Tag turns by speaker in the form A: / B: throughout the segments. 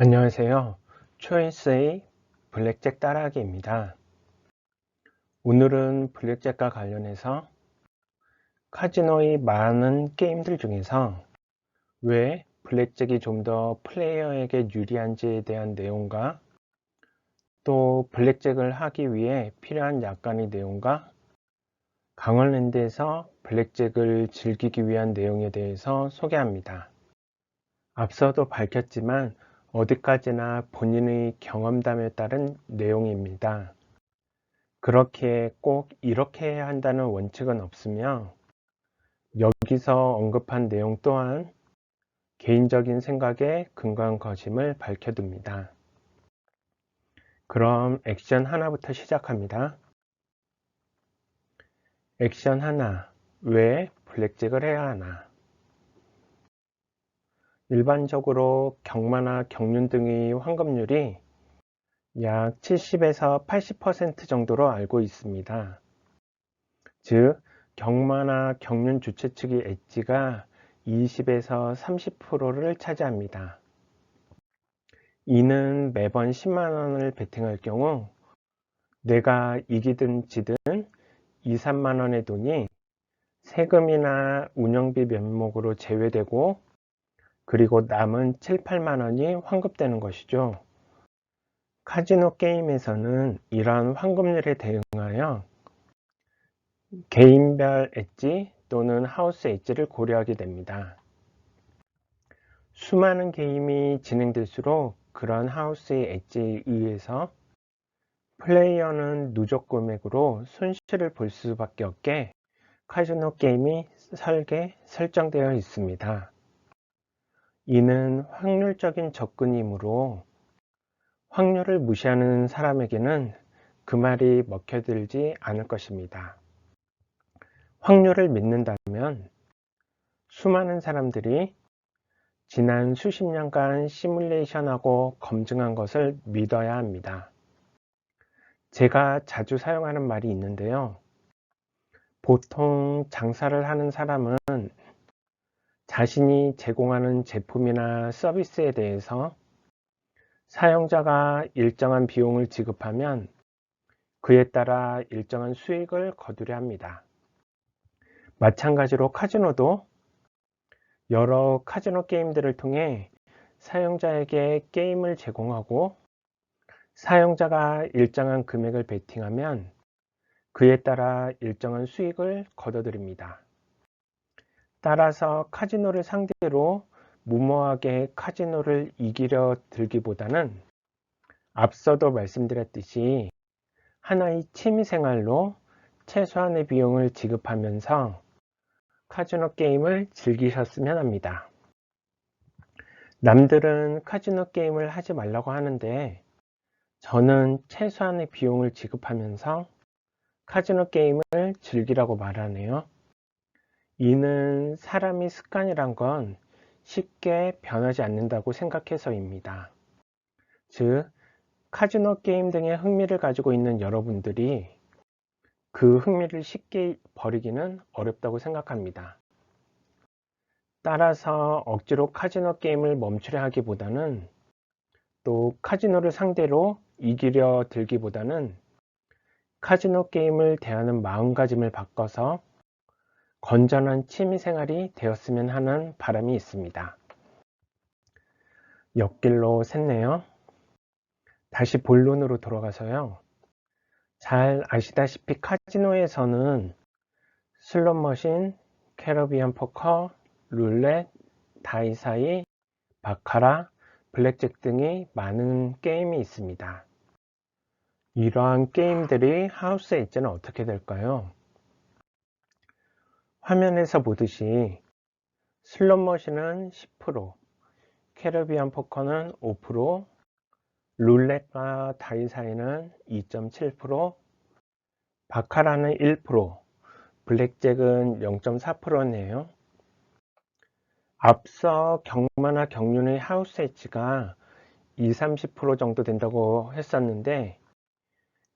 A: 안녕하세요. 초이스의 블랙잭 따라하기입니다. 오늘은 블랙잭과 관련해서 카지노의 많은 게임들 중에서 왜 블랙잭이 좀 더 플레이어에게 유리한지에 대한 내용과 또 블랙잭을 하기 위해 필요한 약간의 내용과 강원랜드에서 블랙잭을 즐기기 위한 내용에 대해서 소개합니다. 앞서도 밝혔지만 어디까지나 본인의 경험담에 따른 내용입니다. 그렇기에 꼭 이렇게 해야 한다는 원칙은 없으며 여기서 언급한 내용 또한 개인적인 생각에 근거한 것임을 밝혀둡니다. 그럼 액션 하나부터 시작합니다. 액션 하나, 왜 블랙잭을 해야 하나? 일반적으로 경마나 경륜 등의 환급률이 약 70에서 80% 정도로 알고 있습니다. 즉, 경마나 경륜 주최 측의 엣지가 20에서 30%를 차지합니다. 이는 매번 10만 원을 베팅할 경우 내가 이기든 지든 2, 3만 원의 돈이 세금이나 운영비 명목으로 제외되고 그리고 남은 7, 8만 원이 환급되는 것이죠. 카지노 게임에서는 이러한 환급률에 대응하여 개인별 엣지 또는 하우스 엣지를 고려하게 됩니다. 수많은 게임이 진행될수록 그런 하우스의 엣지에 의해서 플레이어는 누적 금액으로 손실을 볼 수밖에 없게 카지노 게임이 설정되어 있습니다. 이는 확률적인 접근이므로 확률을 무시하는 사람에게는 그 말이 먹혀들지 않을 것입니다. 확률을 믿는다면 수많은 사람들이 지난 수십 년간 시뮬레이션하고 검증한 것을 믿어야 합니다. 제가 자주 사용하는 말이 있는데요. 보통 장사를 하는 사람은 자신이 제공하는 제품이나 서비스에 대해서 사용자가 일정한 비용을 지급하면 그에 따라 일정한 수익을 거두려 합니다. 마찬가지로 카지노도 여러 카지노 게임들을 통해 사용자에게 게임을 제공하고 사용자가 일정한 금액을 베팅하면 그에 따라 일정한 수익을 거둬들입니다. 따라서 카지노를 상대로 무모하게 카지노를 이기려 들기보다는 앞서도 말씀드렸듯이 하나의 취미생활로 최소한의 비용을 지급하면서 카지노 게임을 즐기셨으면 합니다. 남들은 카지노 게임을 하지 말라고 하는데 저는 최소한의 비용을 지급하면서 카지노 게임을 즐기라고 말하네요. 이는 사람의 습관이란 건 쉽게 변하지 않는다고 생각해서입니다. 즉, 카지노 게임 등에 흥미를 가지고 있는 여러분들이 그 흥미를 쉽게 버리기는 어렵다고 생각합니다. 따라서 억지로 카지노 게임을 멈추려 하기보다는 또 카지노를 상대로 이기려 들기보다는 카지노 게임을 대하는 마음가짐을 바꿔서 건전한 취미생활이 되었으면 하는 바람이 있습니다. 옆길로 샜네요. 다시 본론으로 돌아가서요. 잘 아시다시피 카지노에서는 슬롯머신, 캐러비안 포커, 룰렛, 다이사이, 바카라, 블랙잭 등이 많은 게임이 있습니다. 이러한 게임들이 하우스 엣지는 어떻게 될까요? 화면에서 보듯이 슬롯머신은 10%, 캐리비안 포커는 5%, 룰렛과 다이사이는 2.7%, 바카라는 1%, 블랙잭은 0.4%네요. 앞서 경마나 경륜의 하우스 엣지가 20-30% 정도 된다고 했었는데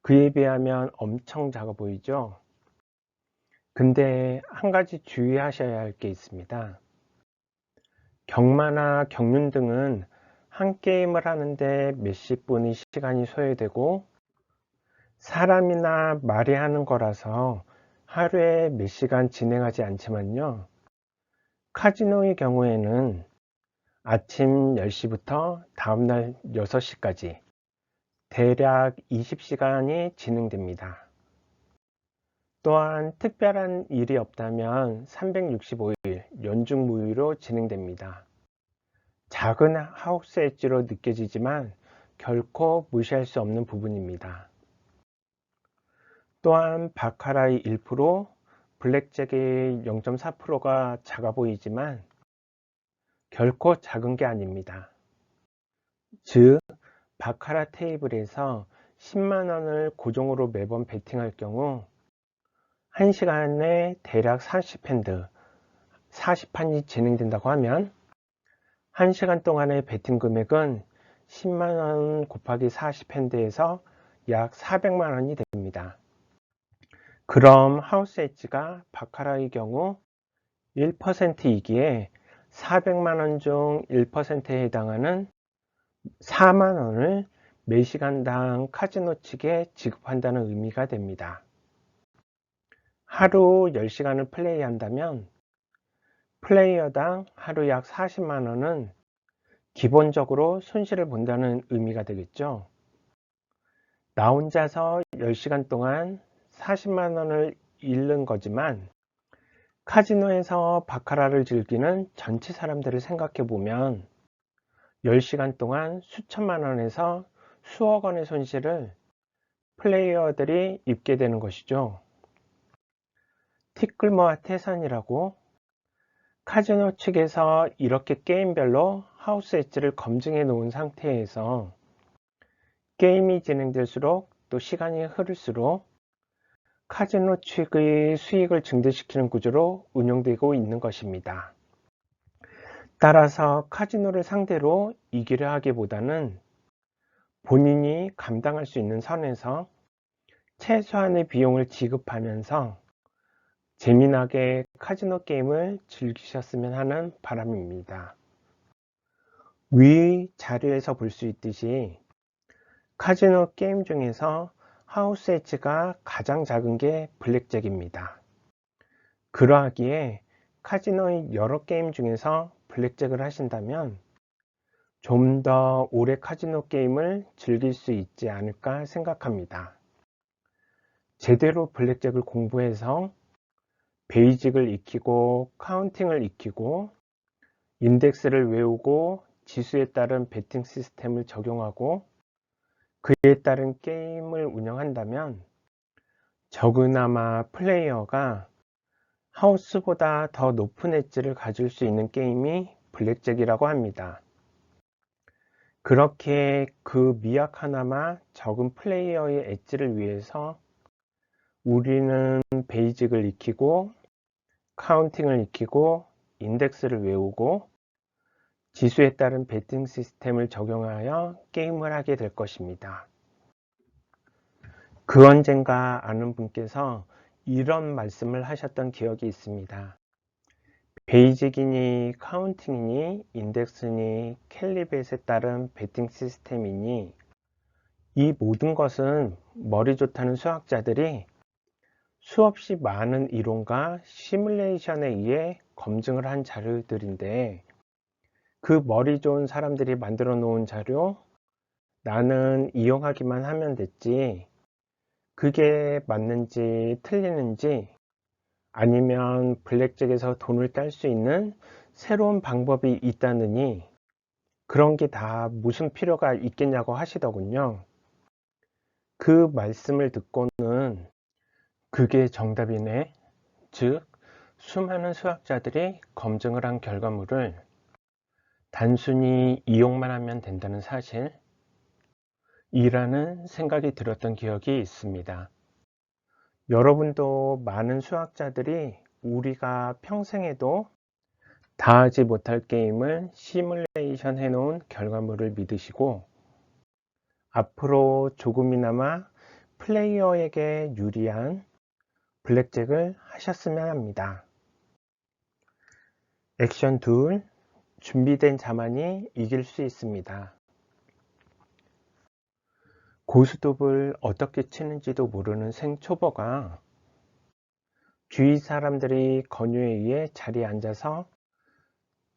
A: 그에 비하면 엄청 작아 보이죠? 근데 한 가지 주의하셔야 할 게 있습니다. 경마나 경륜 등은 한 게임을 하는데 몇십 분의 시간이 소요되고 사람이나 말이 하는 거라서 하루에 몇 시간 진행하지 않지만요. 카지노의 경우에는 아침 10시부터 다음날 6시까지 대략 20시간이 진행됩니다. 또한 특별한 일이 없다면 365일 연중 무휴로 진행됩니다. 작은 하우스 엣지로 느껴지지만 결코 무시할 수 없는 부분입니다. 또한 바카라의 1%, 블랙잭의 0.4%가 작아 보이지만 결코 작은 게 아닙니다. 즉, 바카라 테이블에서 10만 원을 고정으로 매번 베팅할 경우 1시간에 대략 40핸드, 40판이 진행된다고 하면 1시간 동안의 베팅 금액은 10만 원 곱하기 40핸드에서 약 400만 원이 됩니다. 그럼 하우스 엣지가 바카라의 경우 1%이기에 400만 원 중 1%에 해당하는 4만 원을 매시간당 카지노 측에 지급한다는 의미가 됩니다. 하루 10시간을 플레이한다면 플레이어당 하루 약 40만 원은 기본적으로 손실을 본다는 의미가 되겠죠. 나 혼자서 10시간 동안 40만 원을 잃는 거지만 카지노에서 바카라를 즐기는 전체 사람들을 생각해 보면 10시간 동안 수천만 원에서 수억 원의 손실을 플레이어들이 입게 되는 것이죠. 티끌모아 태산이라고 카지노 측에서 이렇게 게임별로 하우스 엣지를 검증해 놓은 상태에서 게임이 진행될수록 또 시간이 흐를수록 카지노 측의 수익을 증대시키는 구조로 운영되고 있는 것입니다. 따라서 카지노를 상대로 이기려 하기보다는 본인이 감당할 수 있는 선에서 최소한의 비용을 지급하면서 재미나게 카지노 게임을 즐기셨으면 하는 바람입니다. 위 자료에서 볼 수 있듯이 카지노 게임 중에서 하우스 엣지가 가장 작은 게 블랙잭입니다. 그러하기에 카지노의 여러 게임 중에서 블랙잭을 하신다면 좀 더 오래 카지노 게임을 즐길 수 있지 않을까 생각합니다. 제대로 블랙잭을 공부해서 베이직을 익히고 카운팅을 익히고 인덱스를 외우고 지수에 따른 베팅 시스템을 적용하고 그에 따른 게임을 운영한다면 적으나마 플레이어가 하우스보다 더 높은 엣지를 가질 수 있는 게임이 블랙잭이라고 합니다. 그렇게 그 미약 하나마 적은 플레이어의 엣지를 위해서 우리는 베이직을 익히고 카운팅을 익히고 인덱스를 외우고 지수에 따른 베팅 시스템을 적용하여 게임을 하게 될 것입니다. 그 언젠가 아는 분께서 이런 말씀을 하셨던 기억이 있습니다. 베이직이니 카운팅이니 인덱스니 캘리벳에 따른 베팅 시스템이니 이 모든 것은 머리 좋다는 수학자들이 수없이 많은 이론과 시뮬레이션에 의해 검증을 한 자료들인데 그 머리 좋은 사람들이 만들어 놓은 자료 나는 이용하기만 하면 됐지 그게 맞는지 틀리는지 아니면 블랙잭에서 돈을 딸 수 있는 새로운 방법이 있다느니 그런 게 다 무슨 필요가 있겠냐고 하시더군요. 그 말씀을 듣고는 그게 정답이네. 즉, 수많은 수학자들이 검증을 한 결과물을 단순히 이용만 하면 된다는 사실, 이라는 생각이 들었던 기억이 있습니다. 여러분도 많은 수학자들이 우리가 평생에도 다 하지 못할 게임을 시뮬레이션 해놓은 결과물을 믿으시고 앞으로 조금이나마 플레이어에게 유리한 블랙잭을 하셨으면 합니다. 액션 둘, 준비된 자만이 이길 수 있습니다. 고스톱을 어떻게 치는지도 모르는 생초보가 주위 사람들이 권유에 의해 자리에 앉아서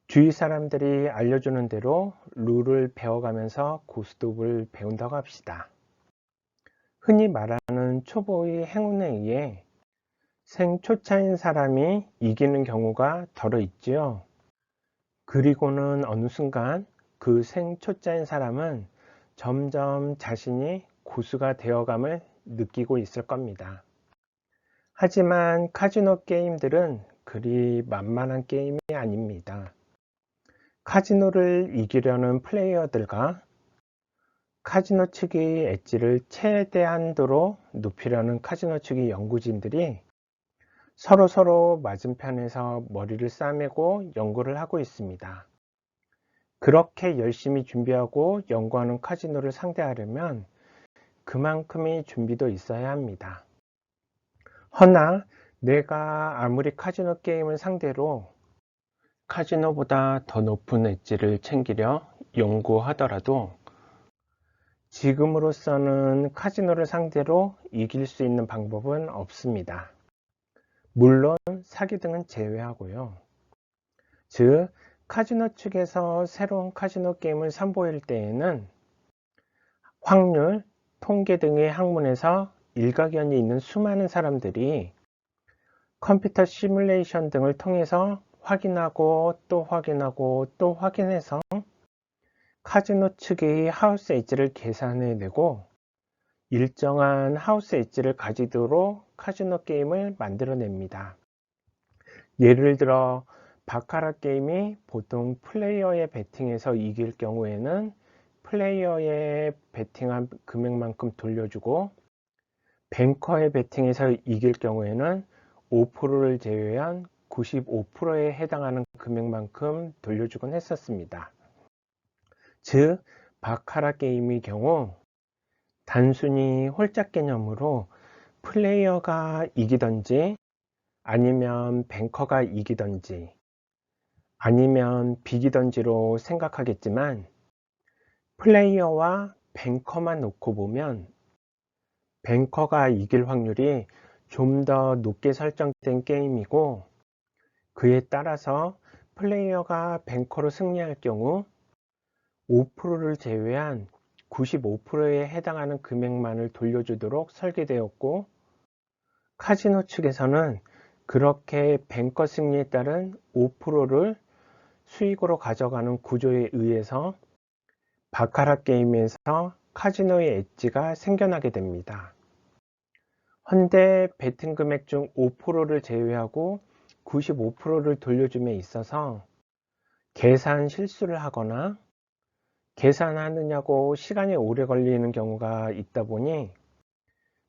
A: 주위 사람들이 알려주는 대로 룰을 배워가면서 고스톱을 배운다고 합시다. 흔히 말하는 초보의 행운에 의해 생초짜인 사람이 이기는 경우가 덜어 있지요. 그리고는 어느 순간 그 생초짜인 사람은 점점 자신이 고수가 되어감을 느끼고 있을 겁니다. 하지만 카지노 게임들은 그리 만만한 게임이 아닙니다. 카지노를 이기려는 플레이어들과 카지노 측의 엣지를 최대한도로 높이려는 카지노 측의 연구진들이 서로 맞은편에서 머리를 싸매고 연구를 하고 있습니다. 그렇게 열심히 준비하고 연구하는 카지노를 상대하려면 그만큼의 준비도 있어야 합니다. 허나 내가 아무리 카지노 게임을 상대로 카지노보다 더 높은 엣지를 챙기려 연구하더라도 지금으로서는 카지노를 상대로 이길 수 있는 방법은 없습니다. 물론 사기 등은 제외하고요. 즉 카지노 측에서 새로운 카지노 게임을 선보일 때에는 확률, 통계 등의 학문에서 일가견이 있는 수많은 사람들이 컴퓨터 시뮬레이션 등을 통해서 확인하고 또 확인하고 또 확인해서 카지노 측의 하우스 엣지를 계산해내고 일정한 하우스 엣지를 가지도록 카지노 게임을 만들어냅니다. 예를 들어 바카라 게임이 보통 플레이어의 베팅에서 이길 경우에는 플레이어의 베팅한 금액만큼 돌려주고 뱅커의 베팅에서 이길 경우에는 5%를 제외한 95%에 해당하는 금액만큼 돌려주곤 했었습니다. 즉 바카라 게임의 경우 단순히 홀짝 개념으로 플레이어가 이기던지 아니면 뱅커가 이기던지 아니면 비기던지로 생각하겠지만 플레이어와 뱅커만 놓고 보면 뱅커가 이길 확률이 좀 더 높게 설정된 게임이고 그에 따라서 플레이어가 뱅커로 승리할 경우 5%를 제외한 95%에 해당하는 금액만을 돌려주도록 설계되었고 카지노 측에서는 그렇게 뱅커 승리에 따른 5%를 수익으로 가져가는 구조에 의해서 바카라 게임에서 카지노의 엣지가 생겨나게 됩니다. 헌데 베팅 금액 중 5%를 제외하고 95%를 돌려줌에 있어서 계산 실수를 하거나 계산하느냐고 시간이 오래 걸리는 경우가 있다 보니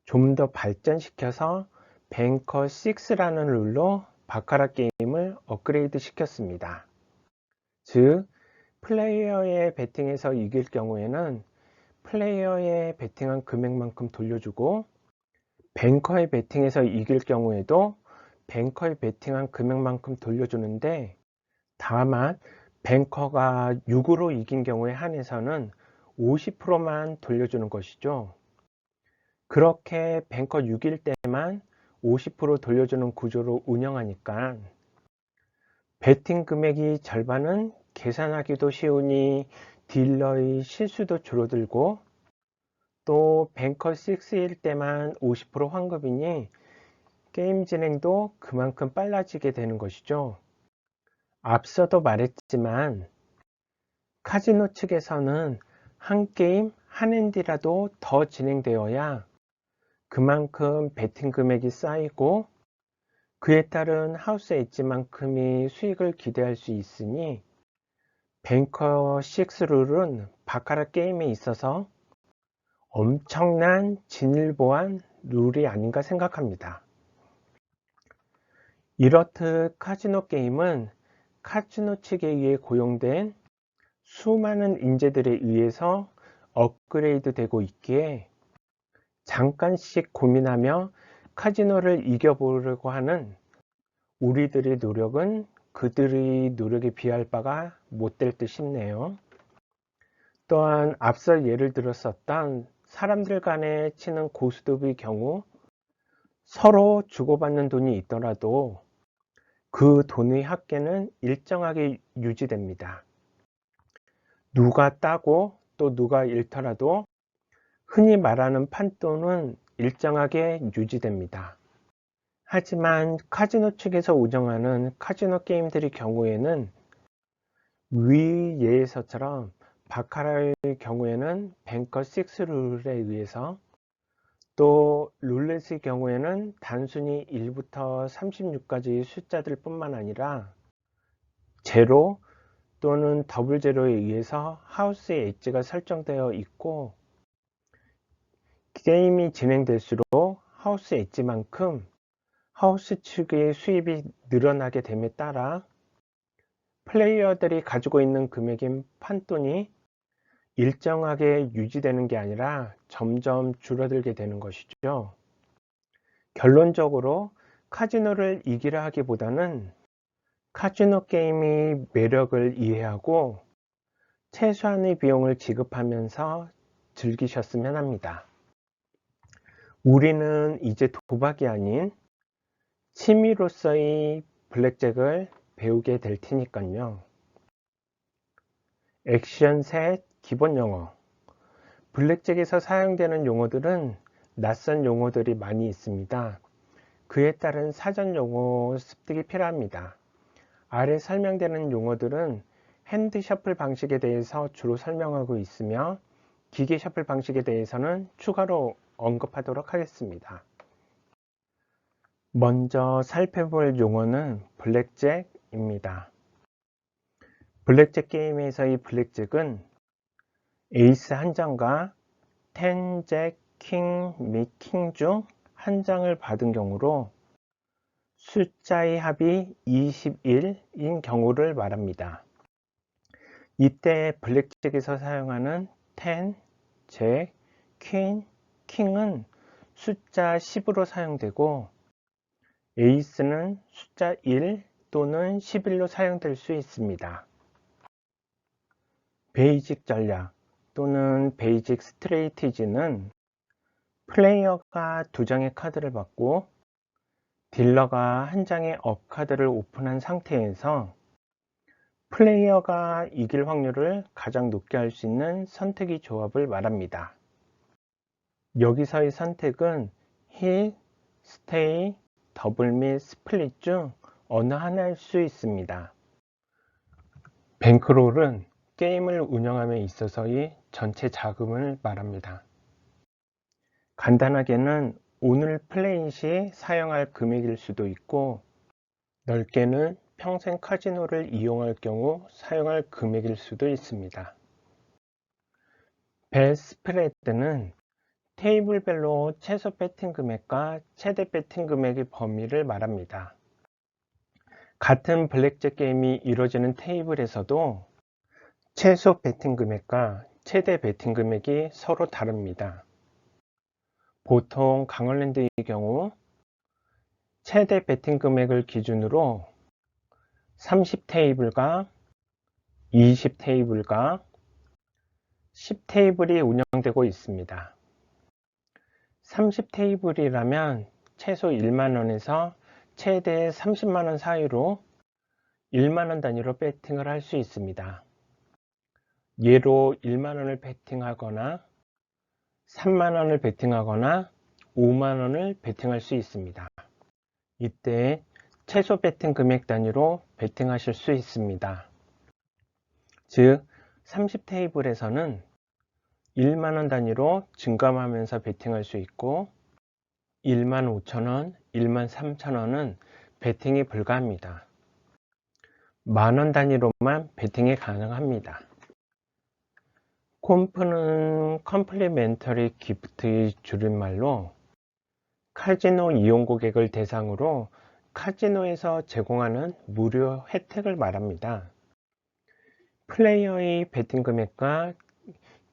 A: 좀 더 발전시켜서 뱅커 6라는 룰로 바카라 게임을 업그레이드 시켰습니다. 즉 플레이어의 베팅에서 이길 경우에는 플레이어의 베팅한 금액만큼 돌려주고 뱅커의 베팅에서 이길 경우에도 뱅커의 베팅한 금액만큼 돌려주는데 다만 뱅커가 6으로 이긴 경우에 한해서는 50%만 돌려주는 것이죠. 그렇게 뱅커 6일 때만 50% 돌려주는 구조로 운영하니까 베팅 금액이 절반은 계산하기도 쉬우니 딜러의 실수도 줄어들고 또 뱅커 6일 때만 50% 환급이니 게임 진행도 그만큼 빨라지게 되는 것이죠. 앞서도 말했지만 카지노 측에서는 한 게임 한 핸디라도 더 진행되어야 그만큼 베팅 금액이 쌓이고 그에 따른 하우스 엣지만큼의 수익을 기대할 수 있으니 뱅커 6 룰은 바카라 게임에 있어서 엄청난 진일보한 룰이 아닌가 생각합니다. 이렇듯 카지노 게임은 카지노 측에 의해 고용된 수많은 인재들에 의해서 업그레이드 되고 있기에 잠깐씩 고민하며 카지노를 이겨보려고 하는 우리들의 노력은 그들의 노력에 비할 바가 못될 듯 싶네요. 또한 앞서 예를 들었었던 사람들 간에 치는 고스톱의 경우 서로 주고받는 돈이 있더라도 그 돈의 합계는 일정하게 유지됩니다. 누가 따고 또 누가 잃더라도 흔히 말하는 판돈은 일정하게 유지됩니다. 하지만 카지노 측에서 운영하는 카지노 게임들의 경우에는 위 예에서처럼 바카라의 경우에는 뱅커 6 룰에 의해서 또 룰렛의 경우에는 단순히 1부터 36까지의 숫자들 뿐만 아니라 제로 또는 더블 제로에 의해서 하우스의 엣지가 설정되어 있고 게임이 진행될수록 하우스 엣지만큼 하우스 측의 수입이 늘어나게 됨에 따라 플레이어들이 가지고 있는 금액인 판돈이 일정하게 유지되는 게 아니라 점점 줄어들게 되는 것이죠. 결론적으로 카지노를 이기려 하기보다는 카지노 게임의 매력을 이해하고 최소한의 비용을 지급하면서 즐기셨으면 합니다. 우리는 이제 도박이 아닌 취미로서의 블랙잭을 배우게 될 테니까요. 액션 셋 기본 용어. 블랙잭에서 사용되는 용어들은 낯선 용어들이 많이 있습니다. 그에 따른 사전 용어 습득이 필요합니다. 아래 설명되는 용어들은 핸드 셔플 방식에 대해서 주로 설명하고 있으며 기계 셔플 방식에 대해서는 추가로 언급하도록 하겠습니다. 먼저 살펴볼 용어는 블랙잭입니다. 블랙잭 게임에서의 블랙잭은 에이스 한 장과 10, 잭, 킹 및 킹 중 한 장을 받은 경우로 숫자의 합이 21인 경우를 말합니다. 이때 블랙잭에서 사용하는 10, 잭, 퀸, 킹은 숫자 10으로 사용되고 에이스는 숫자 1 또는 11로 사용될 수 있습니다. 베이직 전략 또는 베이직 스트레이티지는 플레이어가 2장의 카드를 받고 딜러가 한 장의 업 카드를 오픈한 상태에서 플레이어가 이길 확률을 가장 높게 할 수 있는 선택의 조합을 말합니다. 여기서의 선택은 힐, 스테이, 더블 및 스플릿 중 어느 하나일 수 있습니다. 뱅크롤은 게임을 운영함에 있어서의 전체 자금을 말합니다. 간단하게는 오늘 플레이 시 사용할 금액일 수도 있고 넓게는 평생 카지노를 이용할 경우 사용할 금액일 수도 있습니다. 배 스프레드는 테이블별로 최소 배팅 금액과 최대 배팅 금액의 범위를 말합니다. 같은 블랙잭 게임이 이루어지는 테이블에서도 최소 배팅 금액과 최대 배팅 금액이 서로 다릅니다. 보통 강월랜드의 경우 최대 배팅 금액을 기준으로 30테이블과 20테이블과 10테이블이 운영되고 있습니다. 30테이블이라면 최소 1만원에서 최대 30만원 사이로 1만원 단위로 배팅을 할 수 있습니다. 예로 1만원을 배팅하거나 3만원을 배팅하거나 5만원을 배팅할 수 있습니다. 이때 최소 배팅 금액 단위로 배팅하실 수 있습니다. 즉 30테이블에서는 1만원 단위로 증감하면서 배팅할 수 있고 15,000원, 13,000원은 배팅이 불가합니다. 만원 단위로만 배팅이 가능합니다. 콤프는 컴플리멘터리 기프트의 줄임말로 카지노 이용 고객을 대상으로 카지노에서 제공하는 무료 혜택을 말합니다. 플레이어의 배팅 금액과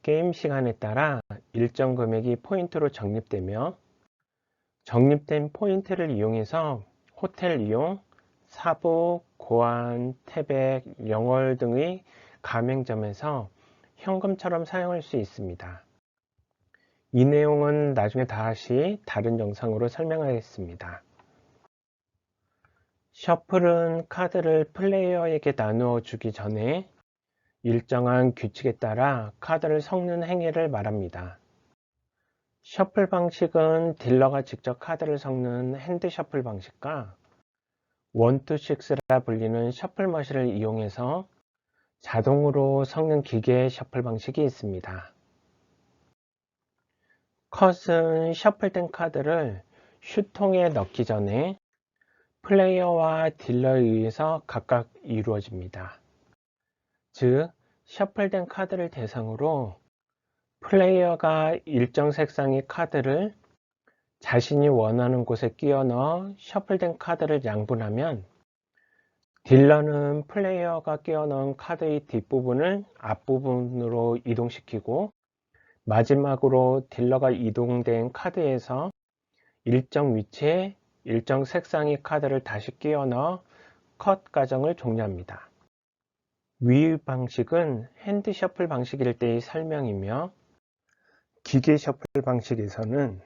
A: 게임 시간에 따라 일정 금액이 포인트로 적립되며 적립된 포인트를 이용해서 호텔 이용, 사북, 고안, 태백, 영월 등의 가맹점에서 현금처럼 사용할 수 있습니다. 이 내용은 나중에 다시 다른 영상으로 설명하겠습니다. 셔플은 카드를 플레이어에게 나누어 주기 전에 일정한 규칙에 따라 카드를 섞는 행위를 말합니다. 셔플 방식은 딜러가 직접 카드를 섞는 핸드 셔플 방식과 1, 2, 6라 불리는 셔플 머신을 이용해서 자동으로 섞는 기계 셔플 방식이 있습니다. 컷은 셔플된 카드를 슈통에 넣기 전에 플레이어와 딜러에 의해서 각각 이루어집니다. 즉, 셔플된 카드를 대상으로 플레이어가 일정 색상의 카드를 자신이 원하는 곳에 끼워 넣어 셔플된 카드를 양분하면 딜러는 플레이어가 끼워 넣은 카드의 뒷부분을 앞부분으로 이동시키고 마지막으로 딜러가 이동된 카드에서 일정 위치에 일정 색상의 카드를 다시 끼워 넣어 컷 과정을 종료합니다. 위 방식은 핸드 셔플 방식일 때의 설명이며 기계 셔플 방식에서는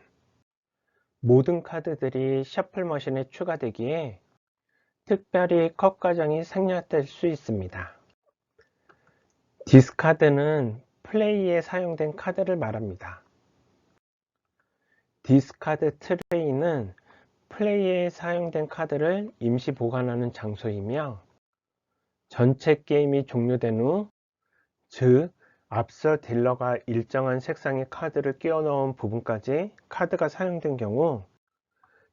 A: 모든 카드들이 셔플 머신에 추가되기에 특별히 컷 과정이 생략될 수 있습니다. 디스카드는 플레이에 사용된 카드를 말합니다. 디스카드 트레이는 플레이에 사용된 카드를 임시 보관하는 장소이며 전체 게임이 종료된 후, 즉 앞서 딜러가 일정한 색상의 카드를 끼워 넣은 부분까지 카드가 사용된 경우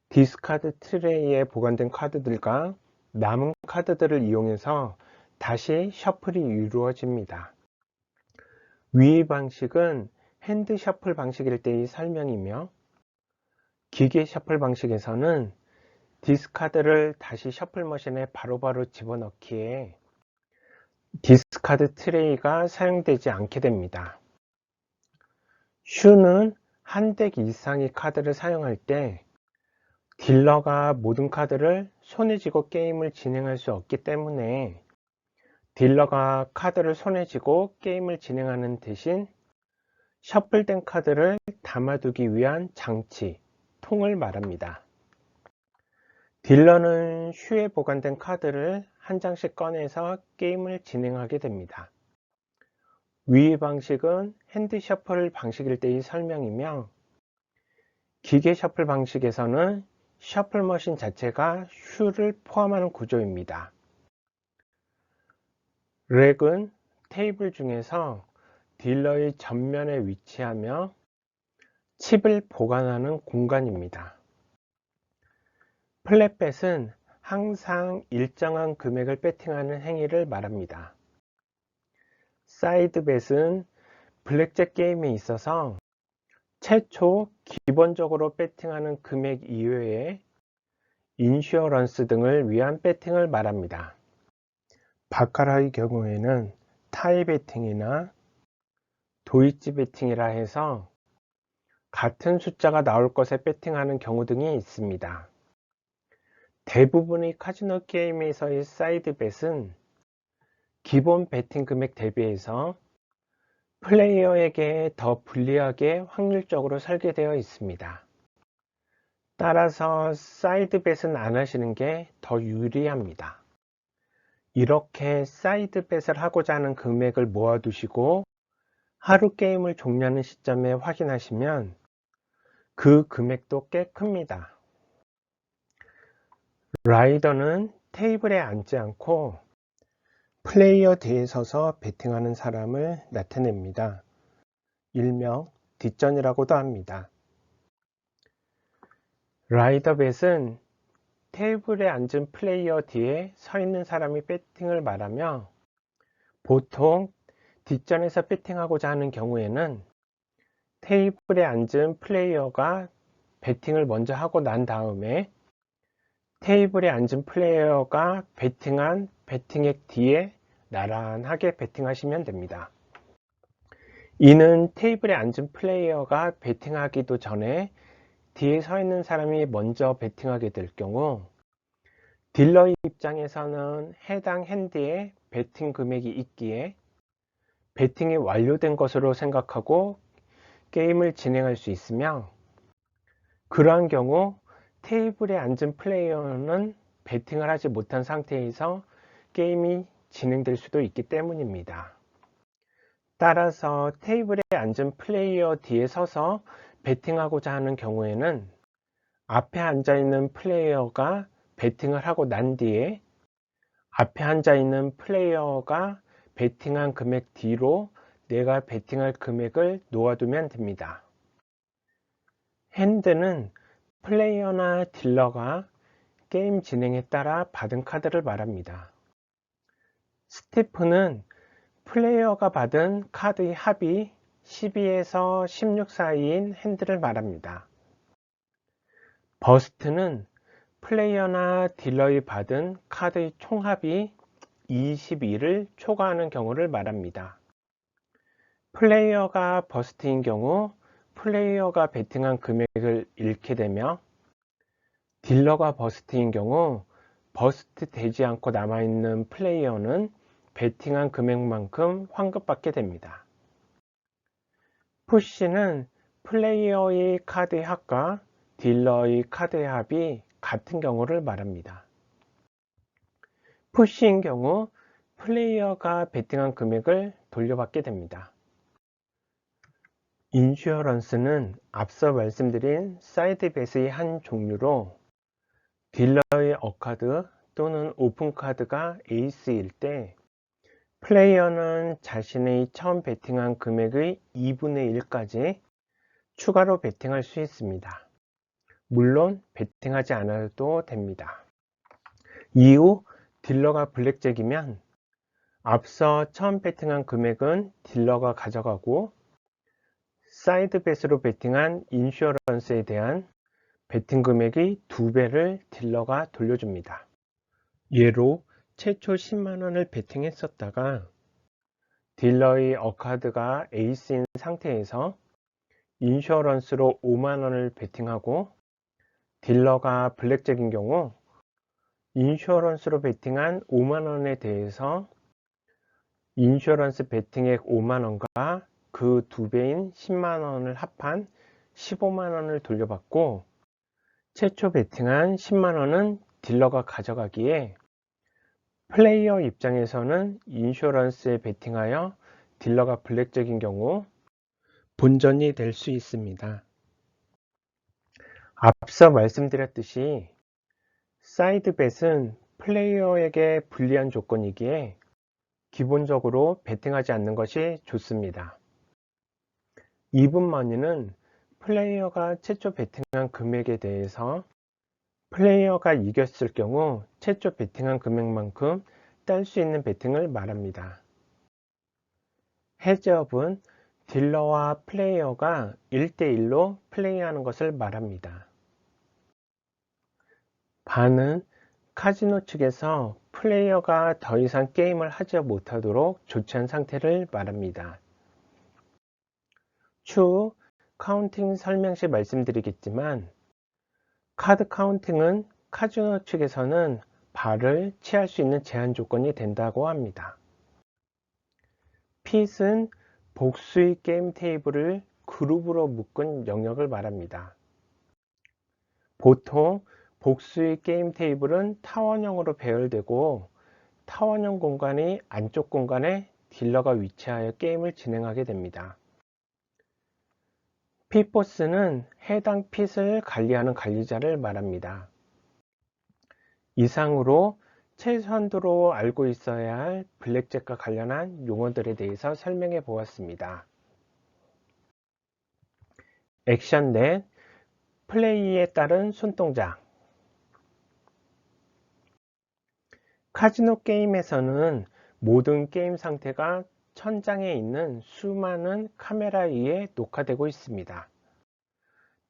A: 디스카드 트레이에 보관된 카드들과 남은 카드들을 이용해서 다시 셔플이 이루어집니다. 위 방식은 핸드 셔플 방식일 때의 설명이며 기계 셔플 방식에서는 디스카드를 다시 셔플 머신에 바로바로 집어넣기에 디스카드 트레이가 사용되지 않게 됩니다. 슈는 한 덱 이상의 카드를 사용할 때 딜러가 모든 카드를 손에 쥐고 게임을 진행할 수 없기 때문에 딜러가 카드를 손에 쥐고 게임을 진행하는 대신 셔플된 카드를 담아두기 위한 장치, 통을 말합니다. 딜러는 슈에 보관된 카드를 한 장씩 꺼내서 게임을 진행하게 됩니다. 위 방식은 핸드 셔플 방식일 때의 설명이며 기계 셔플 방식에서는 셔플 머신 자체가 슈를 포함하는 구조입니다. 렉은 테이블 중에서 딜러의 전면에 위치하며 칩을 보관하는 공간입니다. 플랫벳은 항상 일정한 금액을 배팅하는 행위를 말합니다. 사이드벳은 블랙잭 게임에 있어서 최초 기본적으로 배팅하는 금액 이외에 인슈어런스 등을 위한 배팅을 말합니다. 바카라의 경우에는 타이 배팅이나 도이치 배팅이라 해서 같은 숫자가 나올 것에 배팅하는 경우 등이 있습니다. 대부분의 카지노 게임에서의 사이드 벳은 기본 배팅 금액 대비해서 플레이어에게 더 불리하게 확률적으로 설계되어 있습니다. 따라서 사이드 벳은 안 하시는 게 더 유리합니다. 이렇게 사이드 벳을 하고자 하는 금액을 모아두시고 하루 게임을 종료하는 시점에 확인하시면 그 금액도 꽤 큽니다. 라이더는 테이블에 앉지 않고 플레이어 뒤에 서서 배팅하는 사람을 나타냅니다. 일명 뒷전이라고도 합니다. 라이더 벳은 테이블에 앉은 플레이어 뒤에 서 있는 사람이 배팅을 말하며 보통 뒷전에서 배팅하고자 하는 경우에는 테이블에 앉은 플레이어가 배팅을 먼저 하고 난 다음에 테이블에 앉은 플레이어가 배팅한 배팅액 뒤에 나란하게 배팅하시면 됩니다. 이는 테이블에 앉은 플레이어가 배팅하기도 전에 뒤에 서 있는 사람이 먼저 배팅하게 될 경우 딜러의 입장에서는 해당 핸드에 베팅 금액이 있기에 베팅이 완료된 것으로 생각하고 게임을 진행할 수 있으며, 그러한 경우 테이블에 앉은 플레이어는 베팅을 하지 못한 상태에서 게임이 진행될 수도 있기 때문입니다. 따라서 테이블에 앉은 플레이어 뒤에 서서 베팅하고자 하는 경우에는 앞에 앉아있는 플레이어가 베팅을 하고 난 뒤에 앞에 앉아있는 플레이어가 베팅한 금액 뒤로 내가 베팅할 금액을 놓아두면 됩니다. 핸드는 플레이어나 딜러가 게임 진행에 따라 받은 카드를 말합니다. 스티프는 플레이어가 받은 카드의 합이 12에서 16 사이인 핸드를 말합니다. 버스트는 플레이어나 딜러의 받은 카드의 총합이 22를 초과하는 경우를 말합니다. 플레이어가 버스트인 경우 플레이어가 베팅한 금액을 잃게 되며, 딜러가 버스트인 경우 버스트 되지 않고 남아있는 플레이어는 베팅한 금액만큼 환급받게 됩니다. 푸시는 플레이어의 카드의 합과 딜러의 카드의 합이 같은 경우를 말합니다. 푸시인 경우 플레이어가 베팅한 금액을 돌려받게 됩니다. 인슈어런스는 앞서 말씀드린 사이드벳의 한 종류로, 딜러의 어카드 또는 오픈카드가 에이스일 때 플레이어는 자신의 처음 베팅한 금액의 2분의 1까지 추가로 베팅할 수 있습니다. 물론 베팅하지 않아도 됩니다. 이후 딜러가 블랙잭이면 앞서 처음 베팅한 금액은 딜러가 가져가고, 사이드벳으로 베팅한 인슈어런스에 대한 베팅 금액의 2배를 딜러가 돌려줍니다. 예로 최초 10만원을 베팅했었다가 딜러의 어카드가 에이스인 상태에서 인슈어런스로 5만원을 베팅하고 딜러가 블랙잭인 경우 인슈어런스로 베팅한 5만원에 대해서 인슈어런스 베팅액 5만원과 그 2배인 10만원을 합한 15만원을 돌려받고, 최초 베팅한 10만원은 딜러가 가져가기에 플레이어 입장에서는 인슈어런스에 베팅하여 딜러가 블랙잭인 경우 본전이 될 수 있습니다. 앞서 말씀드렸듯이 사이드벳은 플레이어에게 불리한 조건이기에 기본적으로 베팅하지 않는 것이 좋습니다. 이븐머니는 플레이어가 최초 베팅한 금액에 대해서 플레이어가 이겼을 경우 최초 베팅한 금액만큼 딸 수 있는 베팅을 말합니다. 헤즈업은 딜러와 플레이어가 1대1로 플레이하는 것을 말합니다. 반은 카지노 측에서 플레이어가 더 이상 게임을 하지 못하도록 조치한 상태를 말합니다. 추후 카운팅 설명 시 말씀드리겠지만, 카드 카운팅은 카지노 측에서는 발을 취할 수 있는 제한 조건이 된다고 합니다. 핏은 복수의 게임 테이블을 그룹으로 묶은 영역을 말합니다. 보통 복수의 게임 테이블은 타원형으로 배열되고, 타원형 공간이 안쪽 공간에 딜러가 위치하여 게임을 진행하게 됩니다. 핏보스는 해당 핏을 관리하는 관리자를 말합니다. 이상으로 최선도로 알고 있어야 할 블랙잭과 관련한 용어들에 대해서 설명해 보았습니다. 액션 넷, 플레이에 따른 손동작. 카지노 게임에서는 모든 게임 상태가 천장에 있는 수많은 카메라에 의해 녹화되고 있습니다.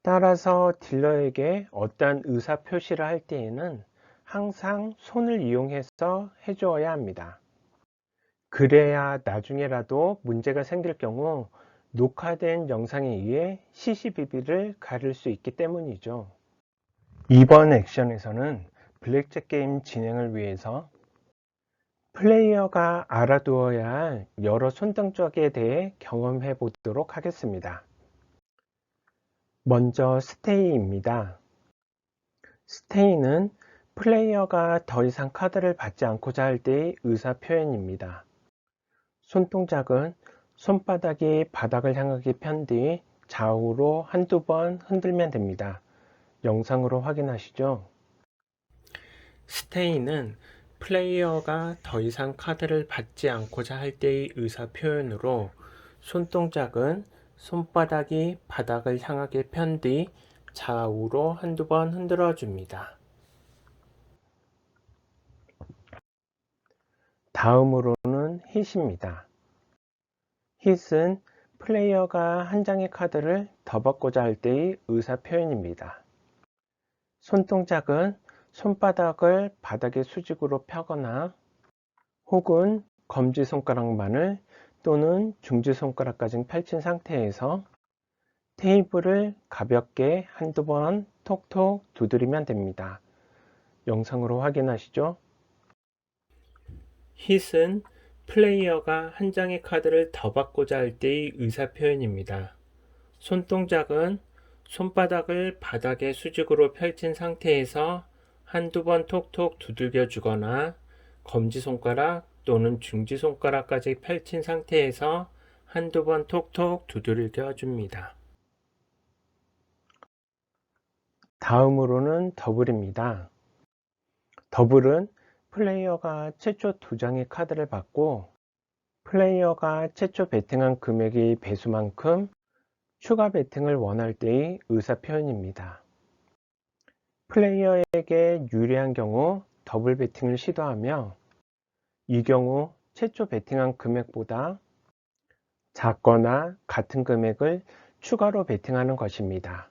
A: 따라서 딜러에게 어떠한 의사 표시를 할 때에는 항상 손을 이용해서 해주어야 합니다. 그래야 나중에라도 문제가 생길 경우 녹화된 영상에 의해 CCTV를 가릴 수 있기 때문이죠. 이번 액션에서는 블랙잭 게임 진행을 위해서 플레이어가 알아두어야 할 여러 손동작에 대해 경험해 보도록 하겠습니다. 먼저 스테이입니다. 스테이는 플레이어가 더 이상 카드를 받지 않고자 할 때의 의사 표현입니다. 손동작은 손바닥이 바닥을 향하게 편 뒤 좌우로 한두 번 흔들면 됩니다. 영상으로 확인하시죠. 스테이는 플레이어가 더 이상 카드를 받지 않고자 할 때의 의사 표현으로 손동작은 손바닥이 바닥을 향하게 편 뒤 좌우로 한두 번 흔들어 줍니다. 다음으로는 hit입니다. hit은 플레이어가 한 장의 카드를 더 받고자 할 때의 의사 표현입니다. 손동작은 손바닥을 바닥의 수직으로 펴거나 혹은 검지손가락만을 또는 중지손가락까지 펼친 상태에서 테이블을 가볍게 한두 번 톡톡 두드리면 됩니다. 영상으로 확인하시죠. hit은 플레이어가 한 장의 카드를 더 받고자 할 때의 의사 표현입니다. 손동작은 손바닥을 바닥에 수직으로 펼친 상태에서 한두 번 톡톡 두들겨 주거나 검지손가락 또는 중지손가락까지 펼친 상태에서 한두 번 톡톡 두들겨 줍니다. 다음으로는 더블입니다. 더블은 플레이어가 최초 두 장의 카드를 받고 플레이어가 최초 베팅한 금액의 배수만큼 추가 베팅을 원할 때의 의사 표현입니다. 플레이어에게 유리한 경우 더블 베팅을 시도하며 이 경우 최초 베팅한 금액보다 작거나 같은 금액을 추가로 베팅하는 것입니다.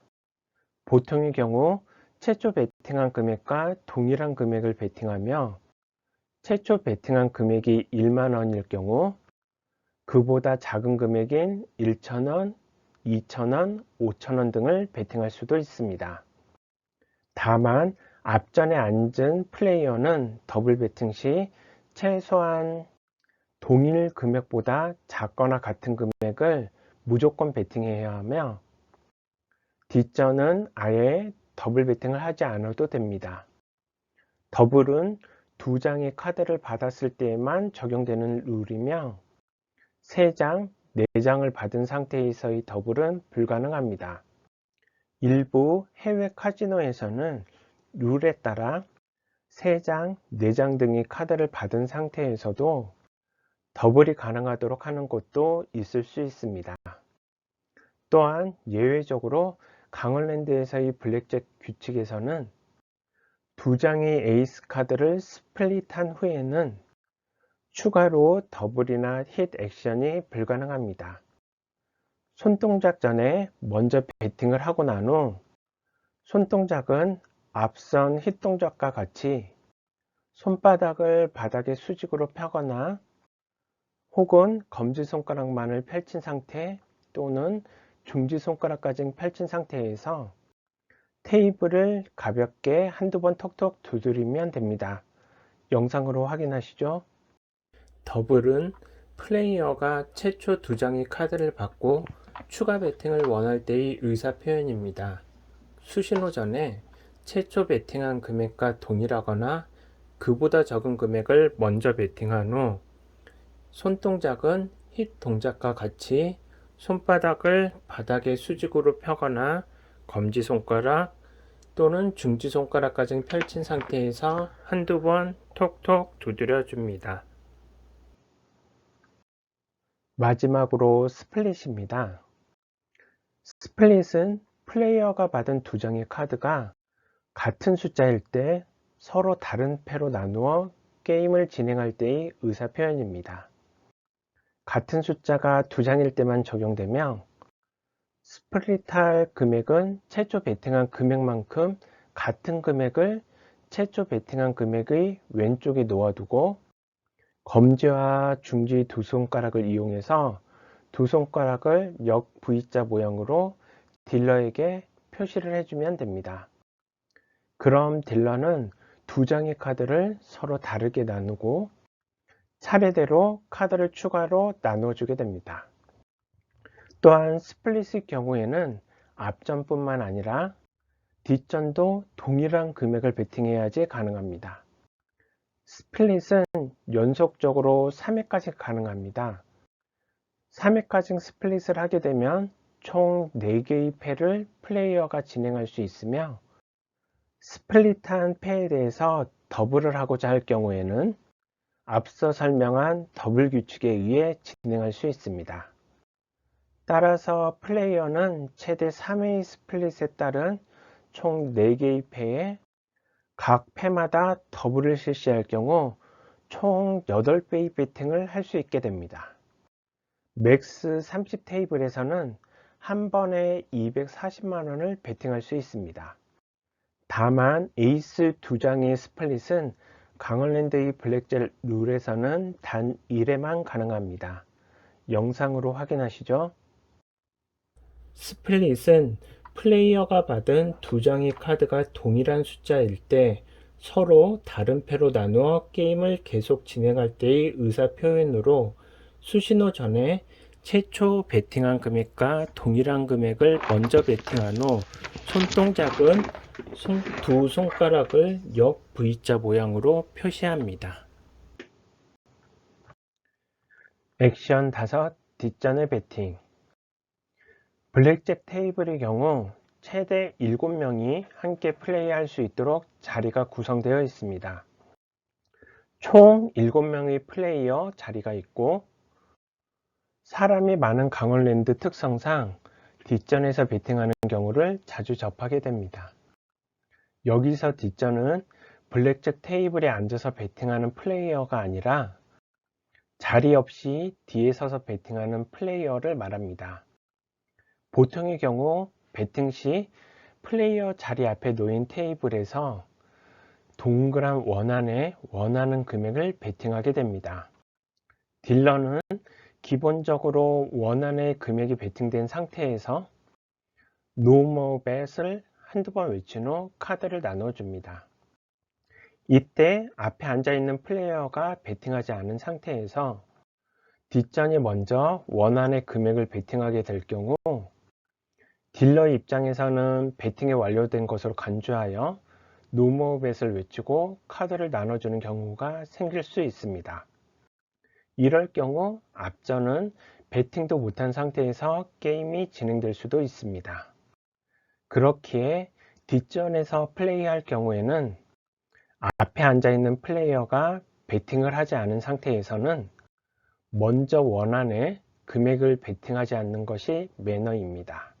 A: 보통의 경우 최초 베팅한 금액과 동일한 금액을 베팅하며 최초 베팅한 금액이 1만 원일 경우 그보다 작은 금액인 1,000원, 2,000원, 5,000원 등을 베팅할 수도 있습니다. 다만 앞전에 앉은 플레이어는 더블 베팅 시 최소한 동일 금액보다 작거나 같은 금액을 무조건 베팅해야 하며 뒷전은 아예 더블 베팅을 하지 않아도 됩니다. 더블은 두 장의 카드를 받았을 때에만 적용되는 룰이며 3장, 4장을 받은 상태에서의 더블은 불가능합니다. 일부 해외 카지노에서는 룰에 따라 3장, 4장 등의 카드를 받은 상태에서도 더블이 가능하도록 하는 곳도 있을 수 있습니다. 또한 예외적으로 강원랜드에서의 블랙잭 규칙에서는 두 장의 에이스 카드를 스플릿한 후에는 추가로 더블이나 힛 액션이 불가능합니다. 손동작 전에 먼저 베팅을 하고 난 후 손동작은 앞선 힛 동작과 같이 손바닥을 바닥에 수직으로 펴거나 혹은 검지손가락만을 펼친 상태 또는 중지손가락까지 펼친 상태에서 테이블을 가볍게 한두 번 톡톡 두드리면 됩니다. 영상으로 확인하시죠. 더블은 플레이어가 최초 두 장의 카드를 받고 추가 베팅을 원할 때의 의사 표현입니다. 수신호 전에 최초 베팅한 금액과 동일하거나 그보다 적은 금액을 먼저 베팅한 후 손동작은 힛 동작과 같이 손바닥을 바닥에 수직으로 펴거나 검지손가락 또는 중지손가락까지 펼친 상태에서 한두 번 톡톡 두드려 줍니다. 마지막으로 스플릿입니다. 스플릿은 플레이어가 받은 두 장의 카드가 같은 숫자일 때 서로 다른 패로 나누어 게임을 진행할 때의 의사 표현입니다. 같은 숫자가 두 장일 때만 적용되며 스플릿할 금액은 최초 베팅한 금액만큼 같은 금액을 최초 베팅한 금액의 왼쪽에 놓아두고 검지와 중지 두 손가락을 이용해서 두 손가락을 역 V자 모양으로 딜러에게 표시를 해주면 됩니다. 그럼 딜러는 두 장의 카드를 서로 다르게 나누고 차례대로 카드를 추가로 나누어주게 됩니다. 또한 스플릿의 경우에는 앞전뿐만 아니라 뒷전도 동일한 금액을 베팅해야지 가능합니다. 스플릿은 연속적으로 3회까지 가능합니다. 3회까지 스플릿을 하게 되면 총 4개의 패를 플레이어가 진행할 수 있으며 스플릿한 패에 대해서 더블을 하고자 할 경우에는 앞서 설명한 더블 규칙에 의해 진행할 수 있습니다. 따라서 플레이어는 최대 3회의 스플릿에 따른 총 4개의 패에 각 패마다 더블을 실시할 경우 총 8배의 베팅을 할 수 있게 됩니다. 맥스 30 테이블에서는 한 번에 240만원을 베팅할 수 있습니다. 다만 에이스 2장의 스플릿은 강원랜드의 블랙잭 룰에서는 단 1회만 가능합니다. 영상으로 확인하시죠. 스플릿은 플레이어가 받은 두 장의 카드가 동일한 숫자일 때 서로 다른 패로 나누어 게임을 계속 진행할 때의 의사 표현으로 수신호 전에 최초 베팅한 금액과 동일한 금액을 먼저 베팅한 후 손동작은 두 손가락을 역 V자 모양으로 표시합니다. 액션 5 뒷전의 베팅. 블랙잭 테이블의 경우 최대 7명이 함께 플레이할 수 있도록 자리가 구성되어 있습니다. 총 7명의 플레이어 자리가 있고 사람이 많은 강원랜드 특성상 뒷전에서 베팅하는 경우를 자주 접하게 됩니다. 여기서 뒷전은 블랙잭 테이블에 앉아서 베팅하는 플레이어가 아니라 자리 없이 뒤에 서서 베팅하는 플레이어를 말합니다. 보통의 경우 베팅 시 플레이어 자리 앞에 놓인 테이블에서 동그란 원 안에 원하는 금액을 베팅하게 됩니다. 딜러는 기본적으로 원 안에 금액이 베팅된 상태에서 No more bet을 한두 번 외친 후 카드를 나눠줍니다. 이때 앞에 앉아있는 플레이어가 베팅하지 않은 상태에서 뒷전이 먼저 원 안에 금액을 베팅하게 될 경우 딜러의 입장에서는 베팅이 완료된 것으로 간주하여 No more bet을 외치고 카드를 나눠주는 경우가 생길 수 있습니다. 이럴 경우 앞전은 베팅도 못한 상태에서 게임이 진행될 수도 있습니다. 그렇기에 뒷전에서 플레이할 경우에는 앞에 앉아있는 플레이어가 베팅을 하지 않은 상태에서는 먼저 원 안에 금액을 베팅하지 않는 것이 매너입니다.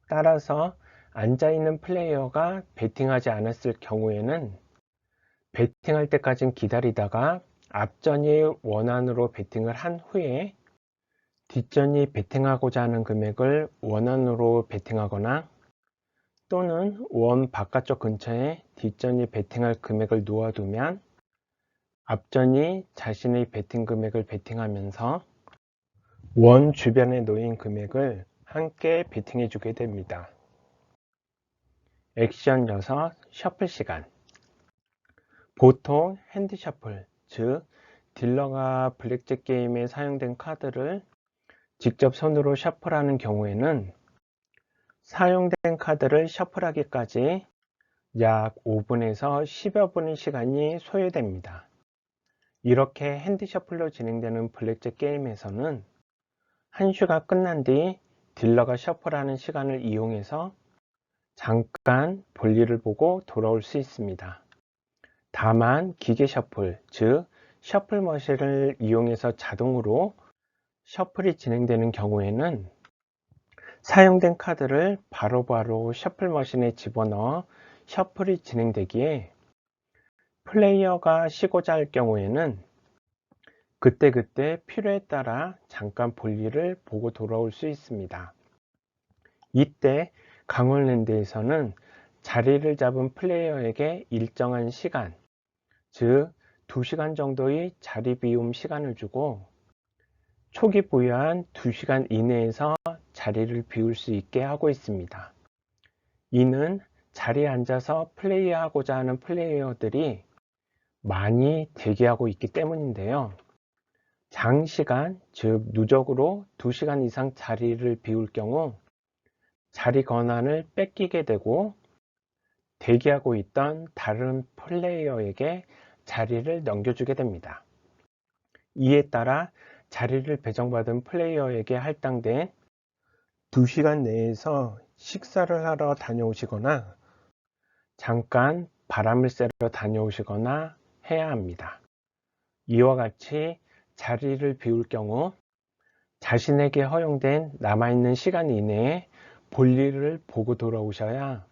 A: 따라서 앉아있는 플레이어가 베팅하지 않았을 경우에는 베팅할 때까지 기다리다가 앞전이 원안으로 베팅을 한 후에 뒷전이 베팅하고자 하는 금액을 원안으로 베팅하거나 또는 원 바깥쪽 근처에 뒷전이 베팅할 금액을 놓아두면 앞전이 자신의 베팅 금액을 베팅하면서 원 주변에 놓인 금액을 함께 베팅해 주게 됩니다. 액션 6 셔플 시간. 보통 핸드 셔플, 즉 딜러가 블랙잭 게임에 사용된 카드를 직접 손으로 셔플하는 경우에는 사용된 카드를 셔플하기까지 약 5분에서 10여 분의 시간이 소요됩니다. 이렇게 핸드 셔플로 진행되는 블랙잭 게임에서는 한 슈가 끝난 뒤 딜러가 셔플하는 시간을 이용해서 잠깐 볼일을 보고 돌아올 수 있습니다. 다만 기계 셔플, 즉 셔플 머신을 이용해서 자동으로 셔플이 진행되는 경우에는 사용된 카드를 바로바로 셔플 머신에 집어넣어 셔플이 진행되기에 플레이어가 쉬고자 할 경우에는 그때그때 필요에 따라 잠깐 볼일을 보고 돌아올 수 있습니다. 이때 강원랜드에서는 자리를 잡은 플레이어에게 일정한 시간, 즉 2시간 정도의 자리 비움 시간을 주고 초기 부여한 2시간 이내에서 자리를 비울 수 있게 하고 있습니다. 이는 자리에 앉아서 플레이하고자 하는 플레이어들이 많이 대기하고 있기 때문인데요. 장시간, 즉 누적으로 2시간 이상 자리를 비울 경우 자리 권한을 뺏기게 되고 대기하고 있던 다른 플레이어에게 자리를 넘겨주게 됩니다. 이에 따라 자리를 배정받은 플레이어에게 할당된 2시간 내에서 식사를 하러 다녀오시거나 잠깐 바람을 쐬러 다녀오시거나 해야 합니다. 이와 같이 자리를 비울 경우 자신에게 허용된 남아있는 시간 이내에 볼일을 보고 돌아오셔야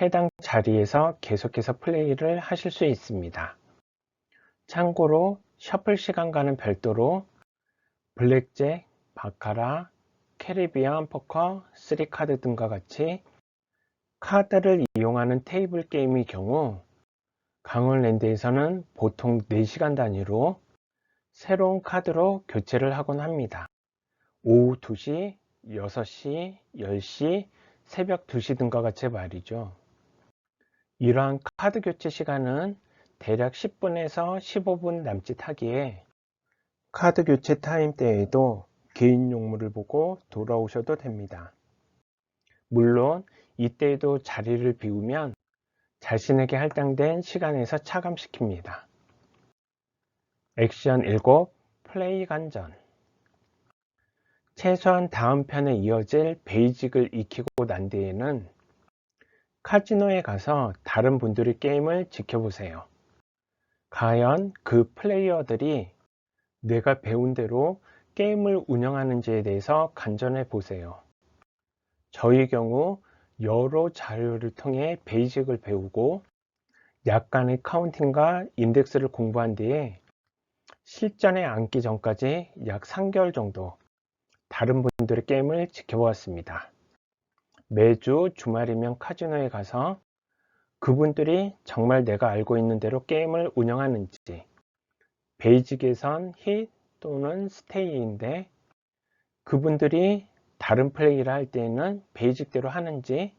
A: 해당 자리에서 계속해서 플레이를 하실 수 있습니다. 참고로 셔플 시간과는 별도로 블랙잭, 바카라, 캐리비안 포커, 3카드 등과 같이 카드를 이용하는 테이블 게임의 경우 강원랜드에서는 보통 4시간 단위로 새로운 카드로 교체를 하곤 합니다. 오후 2시, 6시, 10시, 새벽 2시 등과 같이 말이죠. 이러한 카드 교체 시간은 대략 10분에서 15분 남짓 하기에 카드 교체 타임 때에도 개인 용무를 보고 돌아오셔도 됩니다. 물론 이때에도 자리를 비우면 자신에게 할당된 시간에서 차감시킵니다. 액션 7. 플레이 관전. 최소한 다음 편에 이어질 베이직을 익히고 난 뒤에는 카지노에 가서 다른 분들의 게임을 지켜보세요. 과연 그 플레이어들이 내가 배운 대로 게임을 운영하는지에 대해서 간전해 보세요. 저희 경우 여러 자료를 통해 베이직을 배우고 약간의 카운팅과 인덱스를 공부한 뒤에 실전에 앉기 전까지 약 3개월 정도 다른 분들의 게임을 지켜보았습니다. 매주 주말이면 카지노에 가서 그분들이 정말 내가 알고 있는 대로 게임을 운영하는지, 베이직에선 힛 또는 스테이인데 그분들이 다른 플레이를 할 때에는 베이직대로 하는지,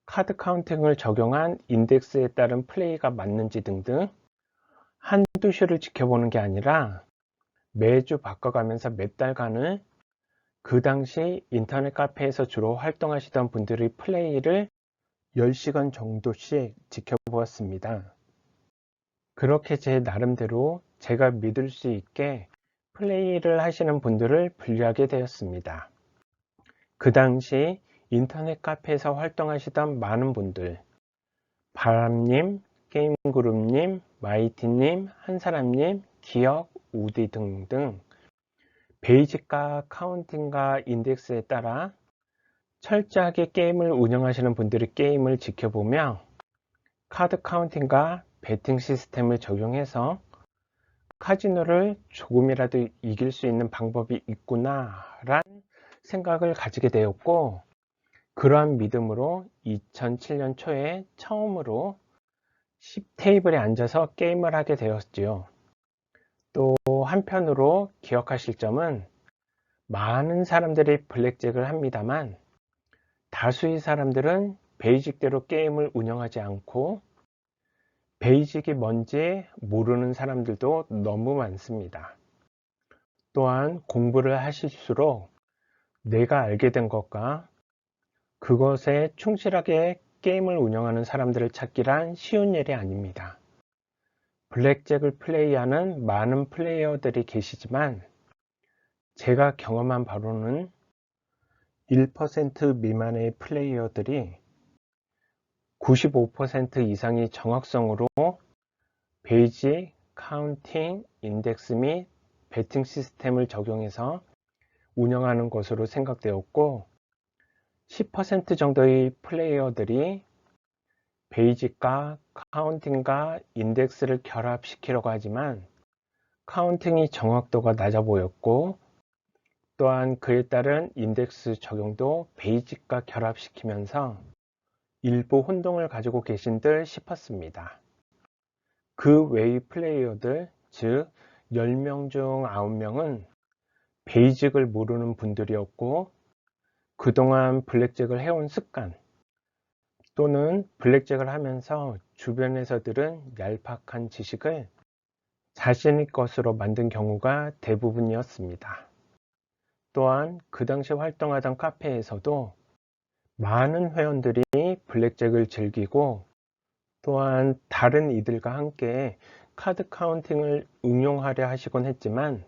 A: 카드 카운팅을 적용한 인덱스에 따른 플레이가 맞는지 등등 한두 수를 지켜보는 게 아니라 매주 바꿔가면서 몇 달간을 그 당시 인터넷 카페에서 주로 활동하시던 분들의 플레이를 10시간 정도씩 지켜보았습니다. 그렇게 제 나름대로 제가 믿을 수 있게 플레이를 하시는 분들을 분류하게 되었습니다. 그 당시 인터넷 카페에서 활동하시던 많은 분들, 바람님, 게임그룹님, 마이티님, 한사람님, 기억, 우디 등등 베이직과 카운팅과 인덱스에 따라 철저하게 게임을 운영하시는 분들의 게임을 지켜보며 카드 카운팅과 배팅 시스템을 적용해서 카지노를 조금이라도 이길 수 있는 방법이 있구나 란 생각을 가지게 되었고, 그러한 믿음으로 2007년 초에 처음으로 10테이블에 앉아서 게임을 하게 되었지요. 또 한편으로 기억하실 점은 많은 사람들이 블랙잭을 합니다만 다수의 사람들은 베이직대로 게임을 운영하지 않고 베이직이 뭔지 모르는 사람들도 너무 많습니다. 또한 공부를 하실수록 내가 알게 된 것과 그것에 충실하게 게임을 운영하는 사람들을 찾기란 쉬운 일이 아닙니다. 블랙잭을 플레이하는 많은 플레이어들이 계시지만 제가 경험한 바로는 1% 미만의 플레이어들이 95% 이상의 정확성으로 베이직, 카운팅, 인덱스 및 배팅 시스템을 적용해서 운영하는 것으로 생각되었고, 10% 정도의 플레이어들이 베이직과 카운팅과 인덱스를 결합시키려고 하지만 카운팅이 정확도가 낮아 보였고, 또한 그에 따른 인덱스 적용도 베이직과 결합시키면서 일부 혼동을 가지고 계신 듯 싶었습니다. 그 외의 플레이어들, 즉 10명 중 9명은 베이직을 모르는 분들이었고 그동안 블랙잭을 해온 습관, 또는 블랙잭을 하면서 주변에서 들은 얄팍한 지식을 자신의 것으로 만든 경우가 대부분이었습니다. 또한 그 당시 활동하던 카페에서도 많은 회원들이 블랙잭을 즐기고 또한 다른 이들과 함께 카드 카운팅을 응용하려 하시곤 했지만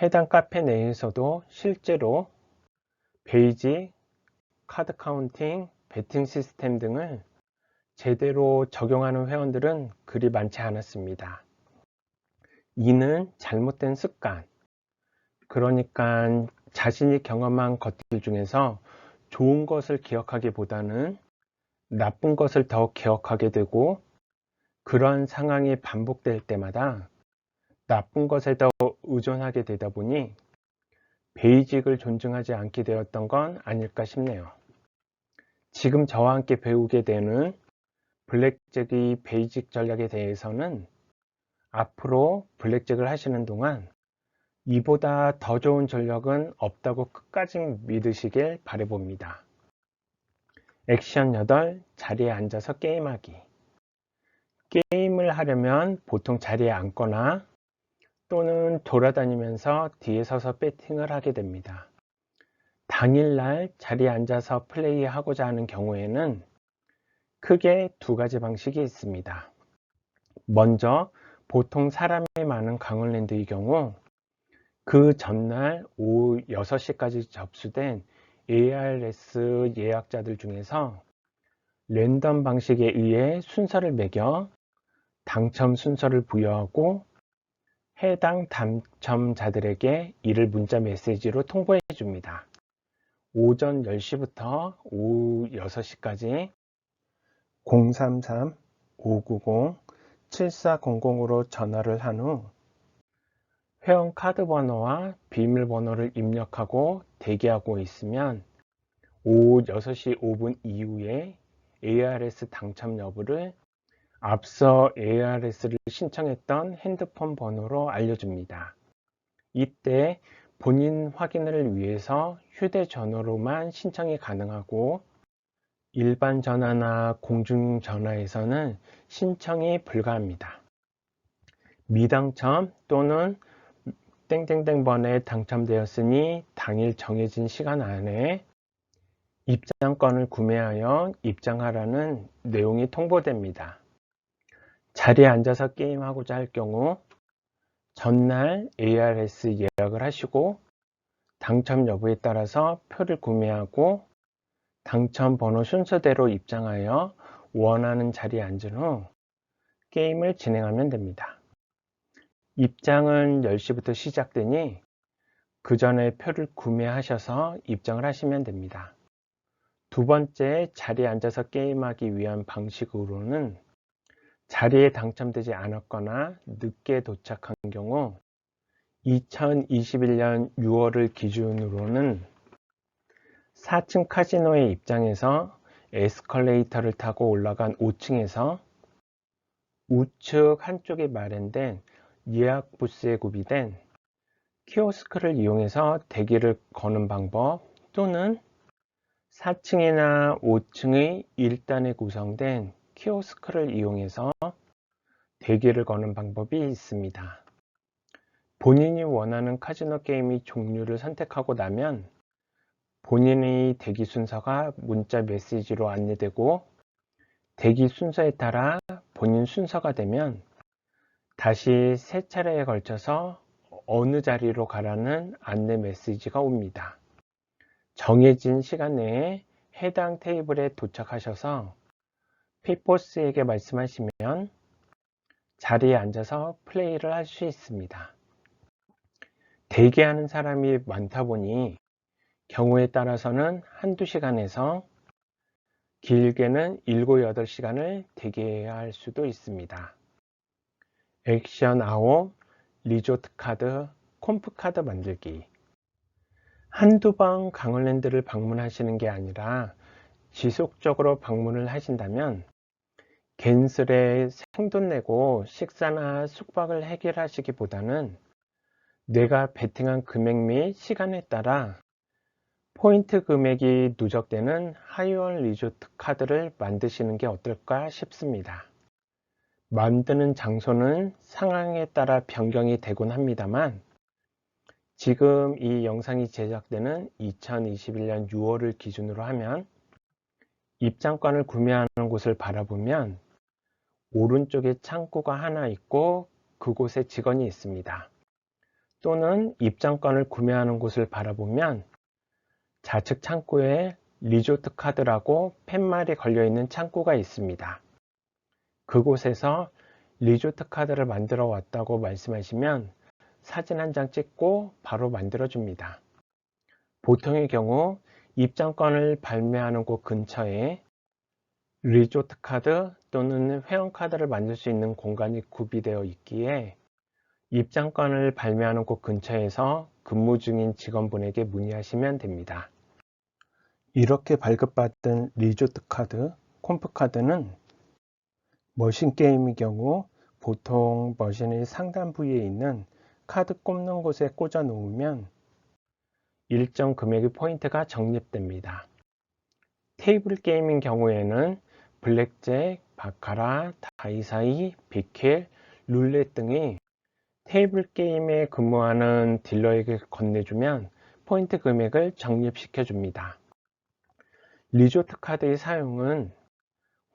A: 해당 카페 내에서도 실제로 베이직, 카드 카운팅, 베팅 시스템 등을 제대로 적용하는 회원들은 그리 많지 않았습니다. 이는 잘못된 습관, 그러니까 자신이 경험한 것들 중에서 좋은 것을 기억하기보다는 나쁜 것을 더 기억하게 되고 그런 상황이 반복될 때마다 나쁜 것에 더 의존하게 되다 보니 베이직을 존중하지 않게 되었던 건 아닐까 싶네요. 지금 저와 함께 배우게 되는 블랙잭의 베이직 전략에 대해서는 앞으로 블랙잭을 하시는 동안 이보다 더 좋은 전략은 없다고 끝까지 믿으시길 바라봅니다. 액션 8, 자리에 앉아서 게임하기. 게임을 하려면 보통 자리에 앉거나 또는 돌아다니면서 뒤에 서서 배팅을 하게 됩니다. 당일날 자리에 앉아서 플레이하고자 하는 경우에는 크게 두 가지 방식이 있습니다. 먼저 보통 사람이 많은 강원랜드의 경우 그 전날 오후 6시까지 접수된 ARS 예약자들 중에서 랜덤 방식에 의해 순서를 매겨 당첨 순서를 부여하고 해당 당첨자들에게 이를 문자 메시지로 통보해 줍니다. 오전 10시부터 오후 6시까지 033-590-7400으로 전화를 한 후 회원 카드 번호와 비밀번호를 입력하고 대기하고 있으면 오후 6시 5분 이후에 ARS 당첨 여부를 앞서 ARS를 신청했던 핸드폰 번호로 알려줍니다. 이때 본인 확인을 위해서 휴대전화로만 신청이 가능하고 일반 전화나 공중전화에서는 신청이 불가합니다. 미당첨 또는 땡땡땡 번에 당첨되었으니 당일 정해진 시간 안에 입장권을 구매하여 입장하라는 내용이 통보됩니다. 자리에 앉아서 게임하고자 할 경우 전날 ARS 예약을 하시고 당첨 여부에 따라서 표를 구매하고 당첨 번호 순서대로 입장하여 원하는 자리에 앉은 후 게임을 진행하면 됩니다. 입장은 10시부터 시작되니 그 전에 표를 구매하셔서 입장을 하시면 됩니다. 두 번째, 자리에 앉아서 게임하기 위한 방식으로는 자리에 당첨되지 않았거나 늦게 도착한 경우 2021년 6월을 기준으로는 4층 카지노에 입장해서 에스컬레이터를 타고 올라간 5층에서 우측 한쪽에 마련된 예약 부스에 구비된 키오스크를 이용해서 대기를 거는 방법 또는 4층이나 5층의 1단에 구성된 키오스크를 이용해서 대기를 거는 방법이 있습니다. 본인이 원하는 카지노 게임의 종류를 선택하고 나면 본인의 대기 순서가 문자 메시지로 안내되고 대기 순서에 따라 본인 순서가 되면 다시 세 차례에 걸쳐서 어느 자리로 가라는 안내 메시지가 옵니다. 정해진 시간 내에 해당 테이블에 도착하셔서 피포스에게 말씀하시면 자리에 앉아서 플레이를 할 수 있습니다. 대기하는 사람이 많다 보니 경우에 따라서는 한두 시간에서 길게는 7, 8시간을 대기해야 할 수도 있습니다. 액션 9, 리조트 카드, 콤프 카드 만들기. 한두 번 강원랜드를 방문하시는 게 아니라 지속적으로 방문을 하신다면 갠슬에 생돈 내고 식사나 숙박을 해결하시기보다는 내가 베팅한 금액 및 시간에 따라 포인트 금액이 누적되는 하이원 리조트 카드를 만드시는 게 어떨까 싶습니다. 만드는 장소는 상황에 따라 변경이 되곤 합니다만 지금 이 영상이 제작되는 2021년 6월을 기준으로 하면 입장권을 구매하는 곳을 바라보면 오른쪽에 창구가 하나 있고 그곳에 직원이 있습니다. 또는 입장권을 구매하는 곳을 바라보면 좌측 창구에 리조트 카드라고 팻말이 걸려있는 창구가 있습니다. 그곳에서 리조트 카드를 만들어 왔다고 말씀하시면 사진 한 장 찍고 바로 만들어 줍니다. 보통의 경우 입장권을 발매하는 곳 근처에 리조트 카드 또는 회원 카드를 만들 수 있는 공간이 구비되어 있기에 입장권을 발매하는 곳 근처에서 근무 중인 직원분에게 문의하시면 됩니다. 이렇게 발급받은 리조트 카드, 콤프 카드는 머신 게임의 경우 보통 머신의 상단 부위에 있는 카드 꼽는 곳에 꽂아 놓으면 일정 금액의 포인트가 적립됩니다. 테이블 게임인 경우에는 블랙잭, 바카라, 다이사이, 비킬, 룰렛 등이 테이블 게임에 근무하는 딜러에게 건네주면 포인트 금액을 적립시켜 줍니다. 리조트 카드의 사용은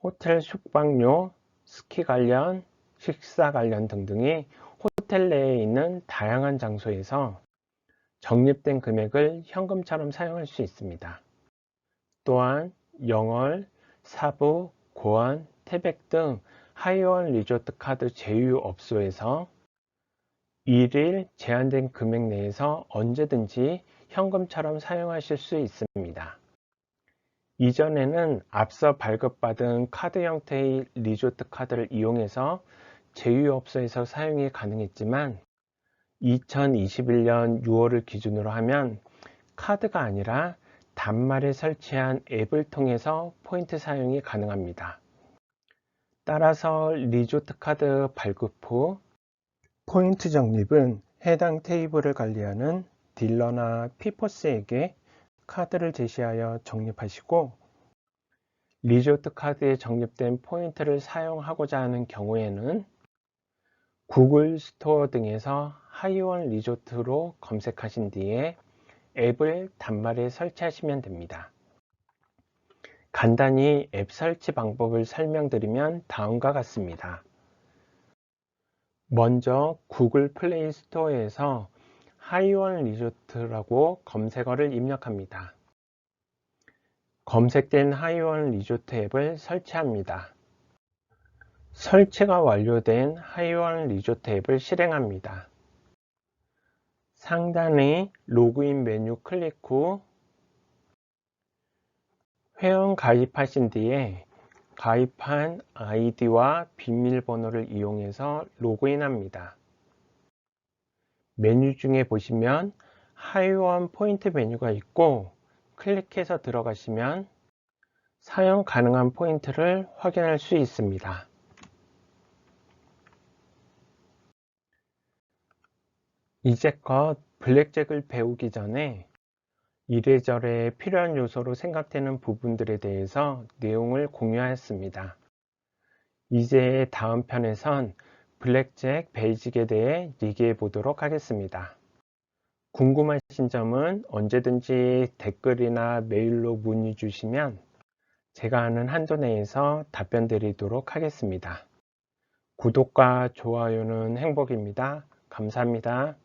A: 호텔 숙박료, 스키 관련, 식사 관련 등등이 호텔 내에 있는 다양한 장소에서 적립된 금액을 현금처럼 사용할 수 있습니다. 또한 영월, 사부, 고원, 태백 등 하이원 리조트 카드 제휴업소에서 일일 제한된 금액 내에서 언제든지 현금처럼 사용하실 수 있습니다. 이전에는 앞서 발급받은 카드 형태의 리조트 카드를 이용해서 제휴업소에서 사용이 가능했지만 2021년 6월을 기준으로 하면 카드가 아니라 단말에 설치한 앱을 통해서 포인트 사용이 가능합니다. 따라서 리조트 카드 발급 후 포인트 적립은 해당 테이블을 관리하는 딜러나 피포스에게 카드를 제시하여 적립하시고 리조트 카드에 적립된 포인트를 사용하고자 하는 경우에는 구글 스토어 등에서 하이원 리조트로 검색하신 뒤에 앱을 단말에 설치하시면 됩니다. 간단히 앱 설치 방법을 설명드리면 다음과 같습니다. 먼저 구글 플레이 스토어에서 하이원 리조트라고 검색어를 입력합니다. 검색된 하이원 리조트 앱을 설치합니다. 설치가 완료된 하이원 리조트 앱을 실행합니다. 상단의 로그인 메뉴 클릭 후 회원 가입하신 뒤에 가입한 아이디와 비밀번호를 이용해서 로그인합니다. 메뉴 중에 보시면 하이원 포인트 메뉴가 있고 클릭해서 들어가시면 사용 가능한 포인트를 확인할 수 있습니다. 이제껏 블랙잭을 배우기 전에 이래저래 필요한 요소로 생각되는 부분들에 대해서 내용을 공유하였습니다. 이제 다음 편에선 블랙잭 베이직에 대해 얘기해 보도록 하겠습니다. 궁금하신 점은 언제든지 댓글이나 메일로 문의 주시면 제가 아는 한도 내에서 답변 드리도록 하겠습니다. 구독과 좋아요는 행복입니다. 감사합니다.